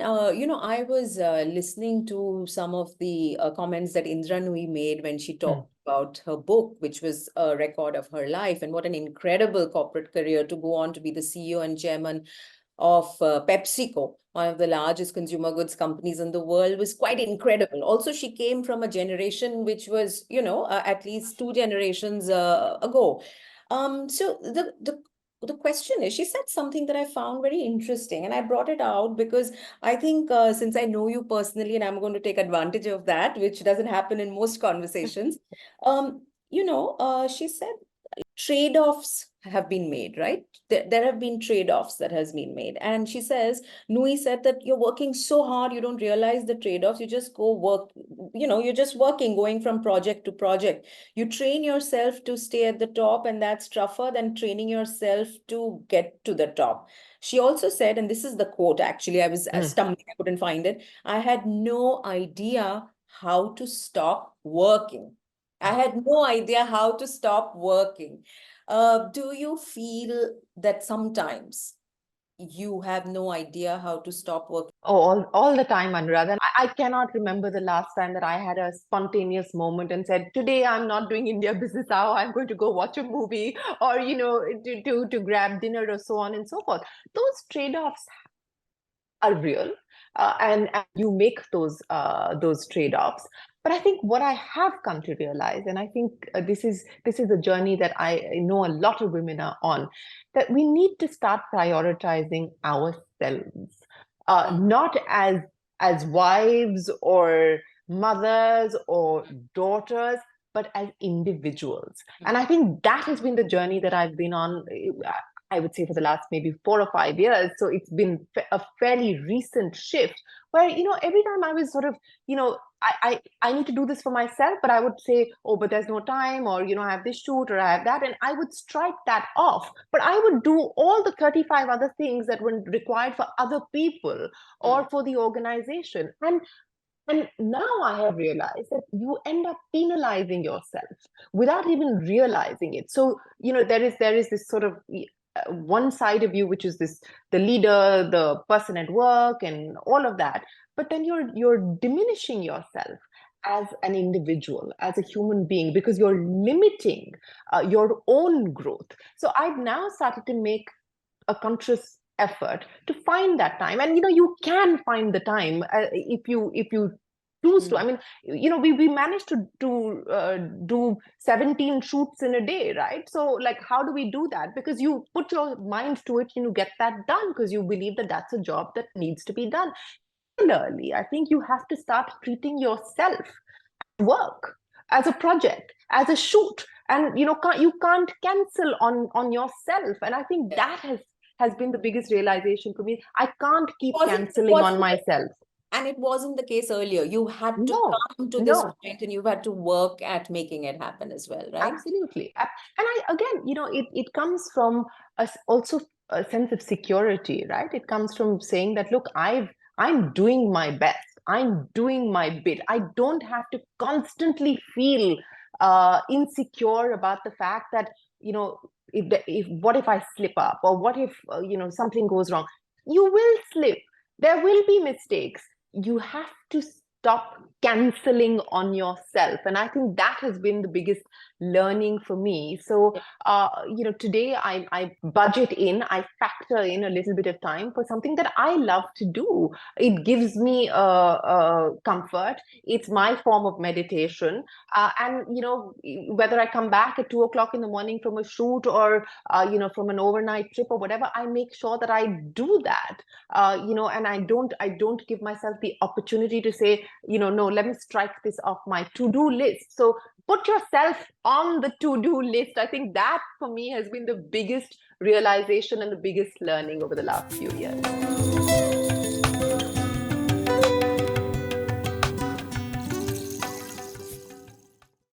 I was listening to some of the comments that Indra Nui made when she Hmm. talked about her book, which was a record of her life, and what an incredible corporate career to go on to be the CEO and chairman of PepsiCo, one of the largest consumer goods companies in the world, was quite incredible. Also, she came from a generation which was, at least two generations ago. So the question is, she said something that I found very interesting, and I brought it out because I think since I know you personally, and I'm going to take advantage of that, which doesn't happen in most conversations. She said trade-offs have been made, right? There have been trade-offs that has been made. And she says, Nui said that you're working so hard, you don't realize the trade-offs. You just go work, you're just working, going from project to project. You train yourself to stay at the top, and that's tougher than training yourself to get to the top. She also said, and this is the quote, actually, I was stumbling, I couldn't find it. I had no idea how to stop working. I had no idea how to stop working. Do you feel that sometimes you have no idea how to stop working? Oh, all the time, Anurag. And I cannot remember the last time that I had a spontaneous moment and said, today I'm not doing India business now. I'm going to go watch a movie or, to grab dinner or so on and so forth. Those trade-offs are real, and you make those trade-offs. But I think what I have come to realize, and I think this is a journey that I know a lot of women are on, that we need to start prioritizing ourselves, not as wives or mothers or daughters, but as individuals. And I think that has been the journey that I've been on. I would say for the last maybe 4 or 5 years. So it's been a fairly recent shift where, every time I was sort of, I need to do this for myself, but I would say, oh, but there's no time, or, I have this shoot or I have that. And I would strike that off. But I would do all the 35 other things that were required for other people or for the organization. And now I have realized that you end up penalizing yourself without even realizing it. So, there is this sort of one side of you, which is the leader, the person at work, and all of that. But then you're diminishing yourself as an individual, as a human being, because you're limiting your own growth. So I've now started to make a conscious effort to find that time. And you can find the time if you choose to. I mean, we managed to do 17 shoots in a day, right? So, like, how do we do that? Because you put your mind to it, get that done, because you believe that that's a job that needs to be done. Similarly, I think you have to start treating yourself work, as a project, as a shoot. And you can't cancel on yourself. And I think that has been the biggest realization for me. I can't keep canceling on myself. And it wasn't the case earlier. You had to No, come to this no, point, and you had to work at making it happen as well, right? absolutely. And again, it comes from also a sense of security, right? It comes from saying that, look, I'm doing my best. I'm doing my bit. I don't have to constantly feel insecure about the fact that, if what if I slip up, or what if something goes wrong? You will slip. There will be mistakes. You have to stop canceling on yourself. And I think that has been the biggest learning for me. So, today I budget in, I factor in a little bit of time for something that I love to do. It gives me comfort. It's my form of meditation. And, whether I come back at 2 o'clock in the morning from a shoot, or, from an overnight trip or whatever, I make sure that I do that. And I don't give myself the opportunity to say, no, let me strike this off my to-do list. So put yourself on the to-do list. I think that for me has been the biggest realization and the biggest learning over the last few years.